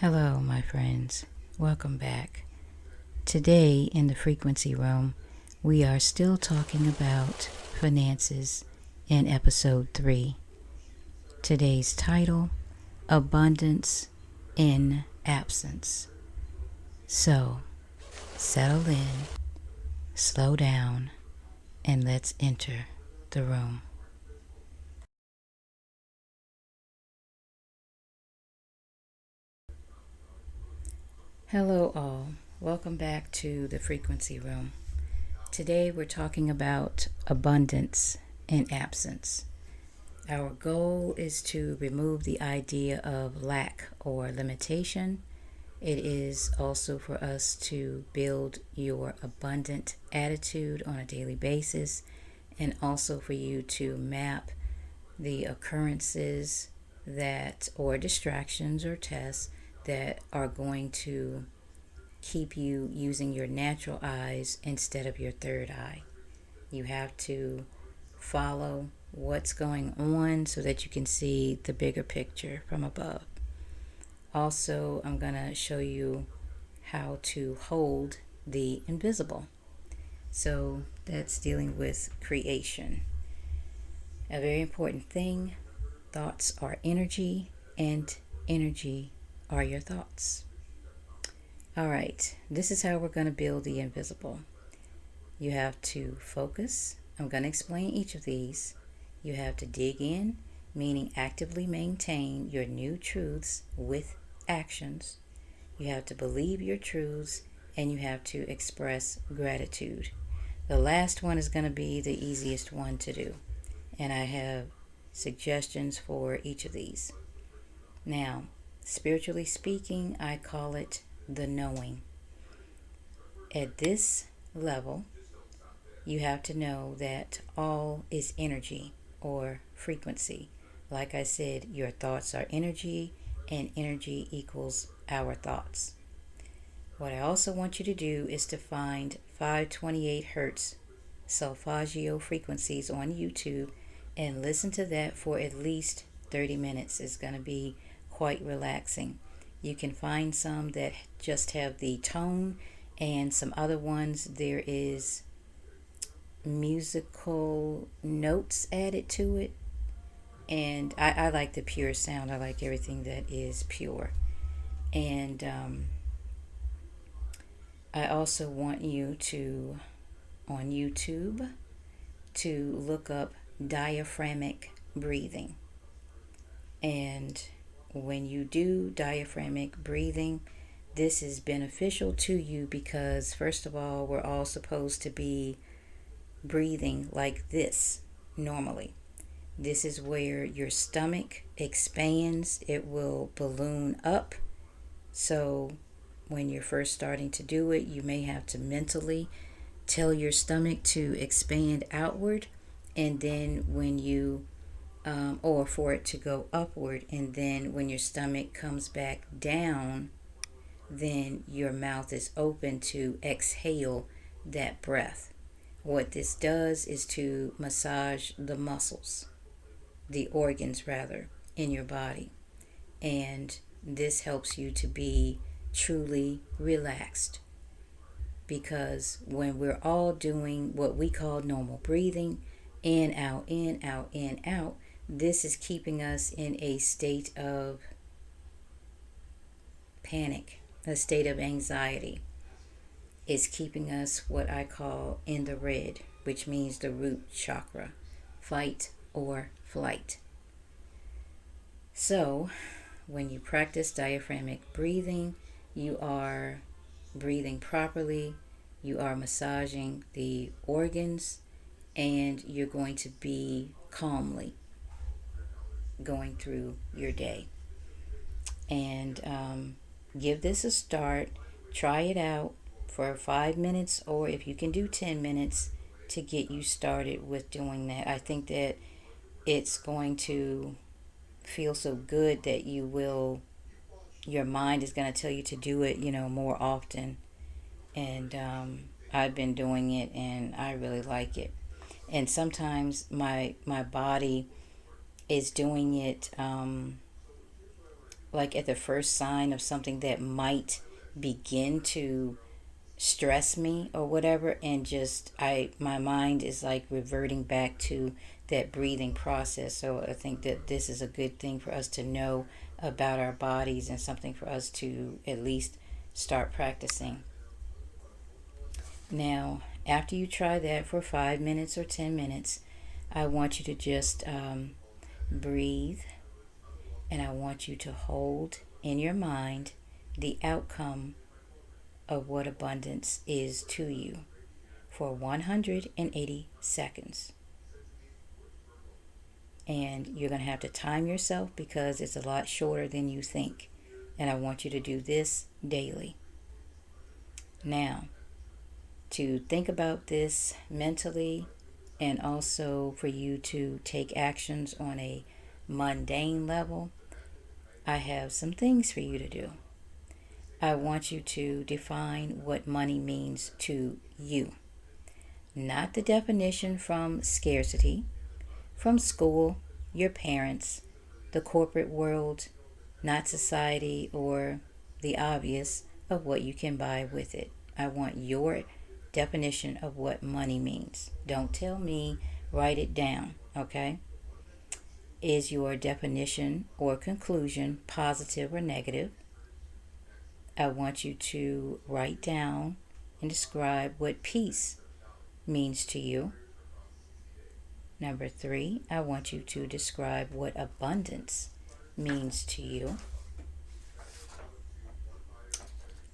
Hello, my friends. Welcome back. Today in the frequency room, we are still talking about finances in episode 3. Today's title, Abundance in Absence. So, settle in, slow down, and let's enter the room. Hello, all. Welcome back to the frequency room. Today we're talking about abundance in absence. Our goal is to remove the idea of lack or limitation. It is also for us to build your abundant attitude on a daily basis, and also for you to map the occurrences that, or distractions or tests that are going to keep you using your natural eyes instead of your third eye. You have to follow what's going on so that you can see the bigger picture from above. Also, I'm going to show you how to hold the invisible. So that's dealing with creation. A very important thing, thoughts are energy, and energy are your thoughts. All right, this is how we're going to build the invisible. You have to focus. I'm going to explain each of these. You have to dig in, meaning actively maintain your new truths with actions. You have to believe your truths, and you have to express gratitude. The last one is going to be the easiest one to do, and I have suggestions for each of these. Now, spiritually speaking, I call it the knowing. At this level, you have to know that all is energy or frequency. Like I said, your thoughts are energy, and energy equals our thoughts. What I also want you to do is to find 528 hertz solfeggio frequencies on YouTube and listen to that for at least 30 minutes. It's going to be quite relaxing. You can find some that just have the tone, and some other ones there is musical notes added to it. And I like the pure sound. I like everything that is pure. And I also want you to, on YouTube, to look up diaphragmic breathing. And when you do diaphragmic breathing, this is beneficial to you because, first of all, we're all supposed to be breathing like this normally. This is where your stomach expands. It will balloon up. So when you're first starting to do it, you may have to mentally tell your stomach to expand outward, and then when you or for it to go upward, and then when your stomach comes back down, then your mouth is open to exhale that breath. What this does is to massage the muscles, the organs rather, in your body. And this helps you to be truly relaxed. Because when we're all doing what we call normal breathing, in, out, in, out, in, out, this is keeping us in a state of panic, a state of anxiety. It's keeping us what I call in the red, which means the root chakra, fight or flight. So, when you practice diaphragmic breathing, you are breathing properly, you are massaging the organs, and you're going to be calmly going through your day. And give this a start. Try it out for 5 minutes, or if you can do 10 minutes to get you started with doing that. I think that it's going to feel so good that your mind is going to tell you to do it, more often. And I've been doing it, and I really like it. And sometimes my body is doing it like at the first sign of something that might begin to stress me or whatever, and just my mind is like reverting back to that breathing process. So I think that this is a good thing for us to know about our bodies, and something for us to at least start practicing. Now, after you try that for 5 minutes or 10 minutes, I want you to just breathe, and I want you to hold in your mind the outcome of what abundance is to you for 180 seconds. And you're going to have to time yourself because it's a lot shorter than you think. And I want you to do this daily. Now, to think about this mentally, and also for you to take actions on a mundane level, I have some things for you to do. I want you to define what money means to you. Not the definition from scarcity, from school, your parents, the corporate world, not society or the obvious of what you can buy with it. I want your definition of what money means. Don't tell me, write it down, okay? Is your definition or conclusion positive or negative? I want you to write down and describe what peace means to you. Number 3, I want you to describe what abundance means to you.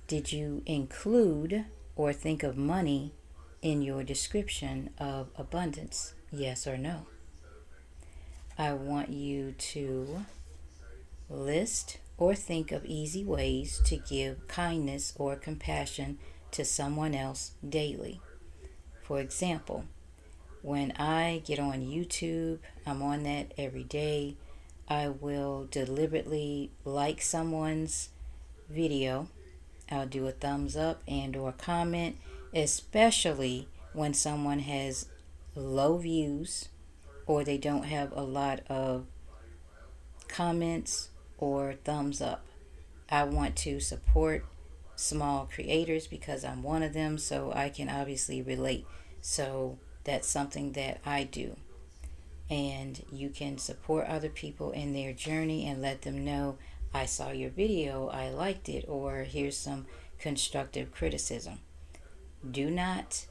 Did you include or think of money in your description of abundance? Yes or no? I want you to list or think of easy ways to give kindness or compassion to someone else daily. For example, when I get on YouTube, I'm on that every day, I will deliberately like someone's video. I'll do a thumbs up and or comment, especially when someone has low views or they don't have a lot of comments or thumbs up. I want to support small creators because I'm one of them, so I can obviously relate. So that's something that I do. And you can support other people in their journey and let them know, I saw your video, I liked it, or here's some constructive criticism. Do not,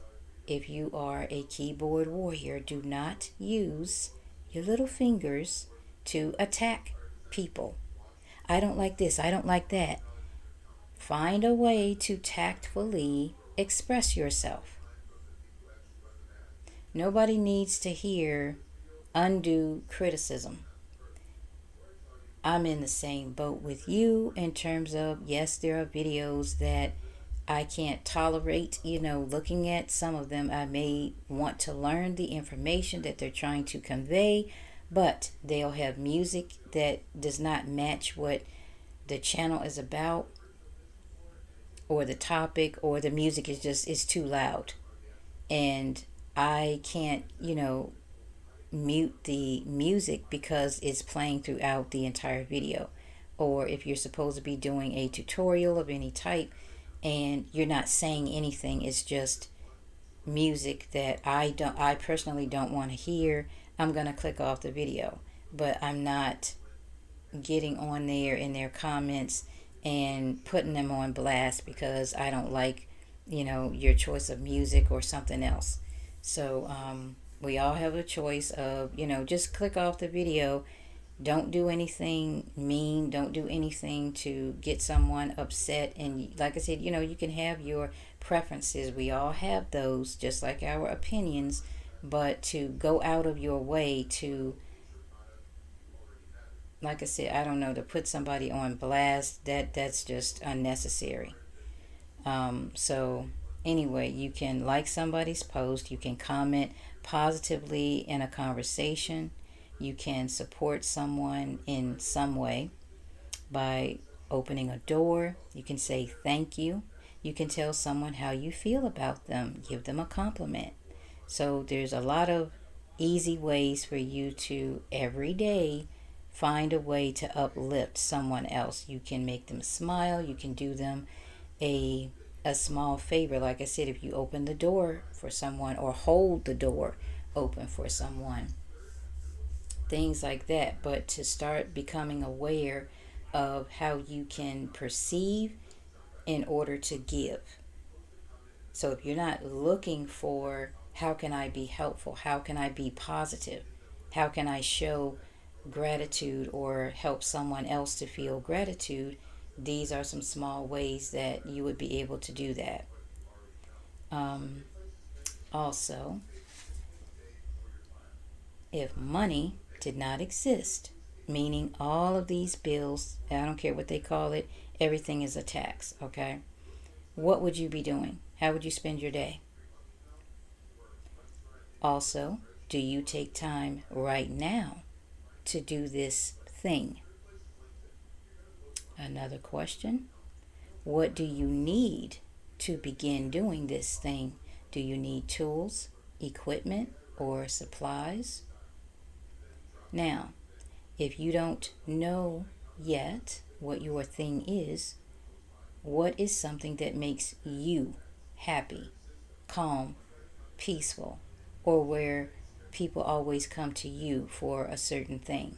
if you are a keyboard warrior, do not use your little fingers to attack people. I don't like this, I don't like that. Find a way to tactfully express yourself. Nobody needs to hear undue criticism. I'm in the same boat with you in terms of, yes, there are videos that I can't tolerate, looking at. Some of them I may want to learn the information that they're trying to convey, but they'll have music that does not match what the channel is about, or the topic, or the music is too loud. And I can't, mute the music because it's playing throughout the entire video. Or if you're supposed to be doing a tutorial of any type and you're not saying anything, it's just music that I personally don't want to hear, I'm going to click off the video. But I'm not getting on there in their comments and putting them on blast because I don't like, your choice of music or something else. So we all have a choice of, just click off the video. Don't do anything mean. Don't do anything to get someone upset. And like I said, you can have your preferences. We all have those, just like our opinions. But to go out of your way to, like I said, I don't know, to put somebody on blast, that's just unnecessary. So anyway, you can like somebody's post, you can comment positively in a conversation, you can support someone in some way by opening a door, you can say thank you, you can tell someone how you feel about them, give them a compliment. So there's a lot of easy ways for you to every day Find a way to uplift someone else. You can make them smile. You can do them a small favor. Like I said, if you open the door for someone or hold the door open for someone, things like that. But to start becoming aware of how you can perceive in order to give. So if you're not looking for how can I be helpful, how can I be positive, how can I show gratitude or help someone else to feel gratitude, these are some small ways that you would be able to do that. Also, if money did not exist, meaning all of these bills, I don't care what they call it, everything is a tax, okay? What would you be doing? How would you spend your day? Also, do you take time right now to do this thing? Another question: what do you need to begin doing this thing? Do you need tools, equipment, or supplies? Now, if you don't know yet what your thing is, what is something that makes you happy, calm, peaceful, or where people always come to you for a certain thing?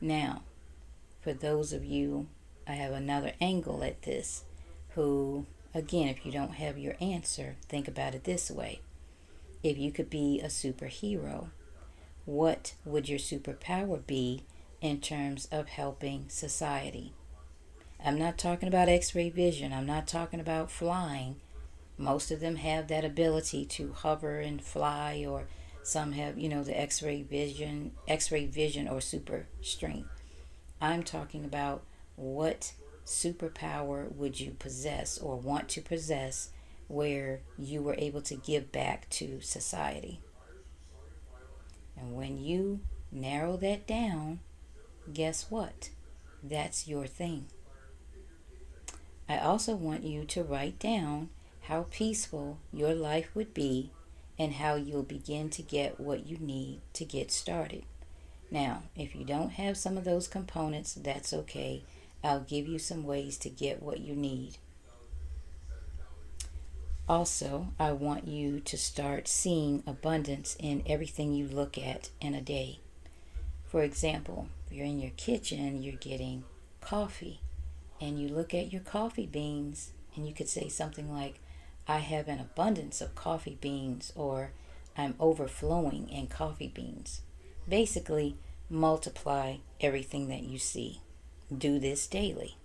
Now, for those of you, I have another angle at this, who, again, if you don't have your answer, think about it this way. If you could be a superhero, what would your superpower be in terms of helping society? I'm not talking about x-ray vision. I'm not talking about flying. Most of them have that ability to hover and fly, or some have, the x-ray vision or super strength. I'm talking about what superpower would you possess or want to possess where you were able to give back to society. And when you narrow that down, guess what? That's your thing. I also want you to write down how peaceful your life would be and how you'll begin to get what you need to get started. Now, if you don't have some of those components, that's okay. I'll give you some ways to get what you need. Also, I want you to start seeing abundance in everything you look at in a day. For example, if you're in your kitchen, you're getting coffee, and you look at your coffee beans, and you could say something like, I have an abundance of coffee beans, or I'm overflowing in coffee beans. Basically, multiply everything that you see. Do this daily.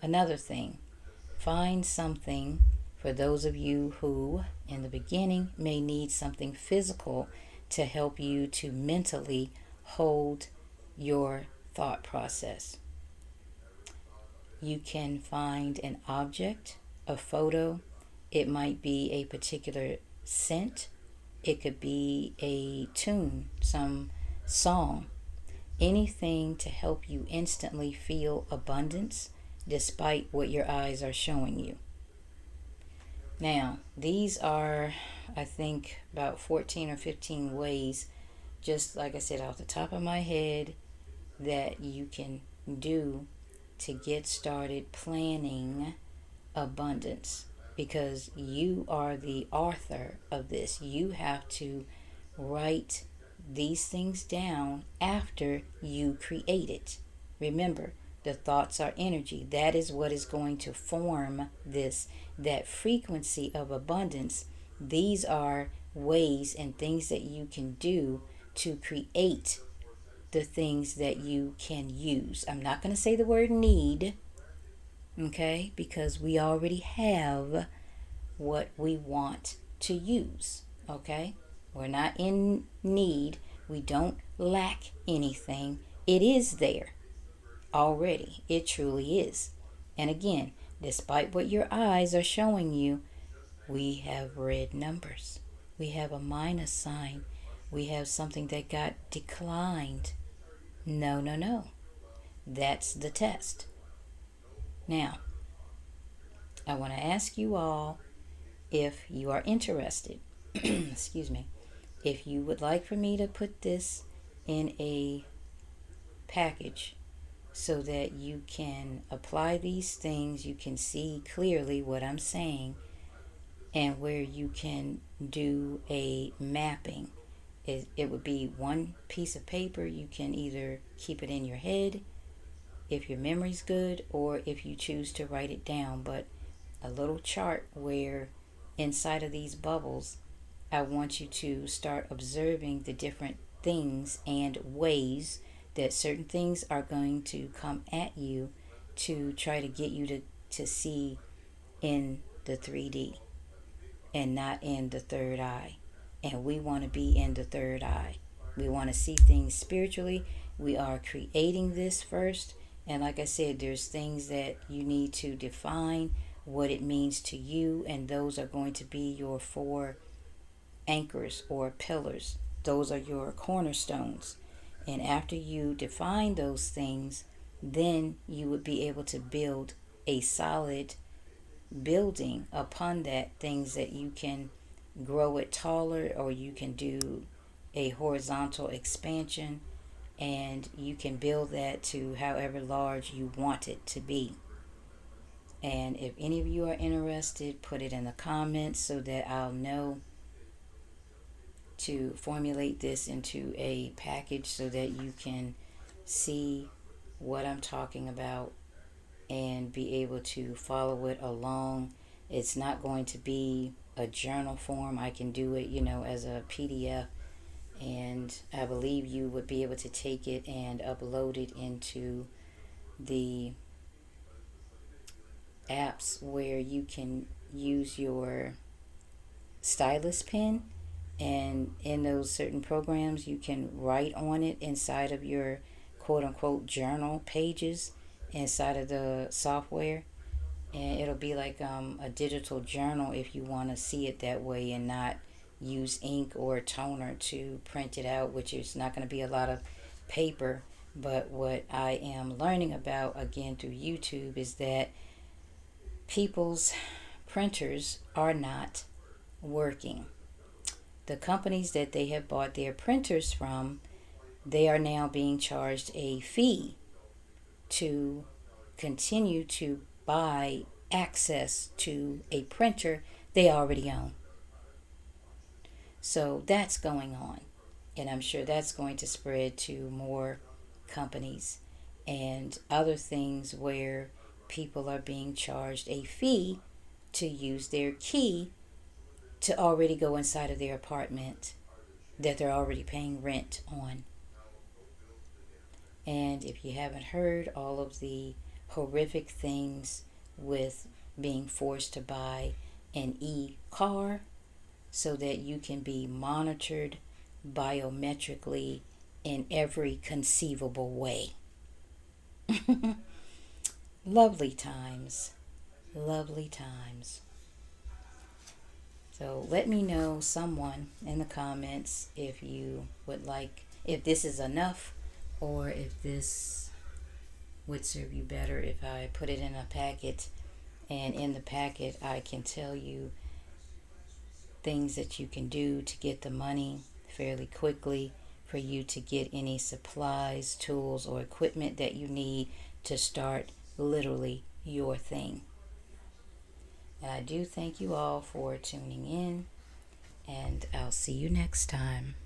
Another thing, find something for those of you who, in the beginning, may need something physical to help you to mentally hold your thought process. You can find an object, a photo. It might be a particular scent. It could be a tune, some song. Anything to help you instantly feel abundance despite what your eyes are showing you. Now, these are, I think, about 14 or 15 ways, just like I said, off the top of my head, that you can do to get started planning abundance, because you are the author of this. You have to write these things down after you create it. Remember, the thoughts are energy. That is what is going to form that frequency of abundance. These are ways and things that you can do to create the things that you can use. I'm not going to say the word need, okay, because we already have what we want to use, okay? We're not in need. We don't lack anything. It is there already. It truly is. And again, despite what your eyes are showing you, we have red numbers. We have a minus sign. We have something that got declined. No, no, no. That's the test. Now, I want to ask you all, if you are interested, excuse me, if you would like for me to put this in a package so that you can apply these things, you can see clearly what I'm saying, and where you can do a mapping. It would be one piece of paper. You can either keep it in your head if your memory's good, or if you choose to write it down, but a little chart where inside of these bubbles, I want you to start observing the different things and ways that certain things are going to come at you to try to get you to see in the 3D and not in the third eye. And we want to be in the third eye. We want to see things spiritually. We are creating this first. And like I said, there's things that you need to define what it means to you, and those are going to be your four anchors or pillars. Those are your cornerstones. And after you define those things, then you would be able to build a solid building upon that, things that you can grow it taller, or you can do a horizontal expansion, and you can build that to however large you want it to be. And if any of you are interested, put it in the comments so that I'll know to formulate this into a package so that you can see what I'm talking about and be able to follow it along. It's not going to be a journal form. I can do it, as a PDF, and I believe you would be able to take it and upload it into the apps where you can use your stylus pen, and in those certain programs you can write on it inside of your quote unquote journal pages inside of the software, and it'll be like a digital journal if you want to see it that way and not use ink or toner to print it out, which is not going to be a lot of paper. But what I am learning about again through YouTube is that people's printers are not working. The companies that they have bought their printers from, they are now being charged a fee to continue to buy access to a printer they already own. So that's going on, and I'm sure that's going to spread to more companies and other things where people are being charged a fee to use their key to already go inside of their apartment that they're already paying rent on. And if you haven't heard all of the horrific things with being forced to buy an e-car so that you can be monitored biometrically in every conceivable way. Lovely times. Lovely times. So let me know, someone, in the comments, if you would like, if this is enough, or if this would serve you better if I put it in a packet, and in the packet I can tell you things that you can do to get the money fairly quickly for you to get any supplies, tools, or equipment that you need to start literally your thing. And I do thank you all for tuning in, and I'll see you next time.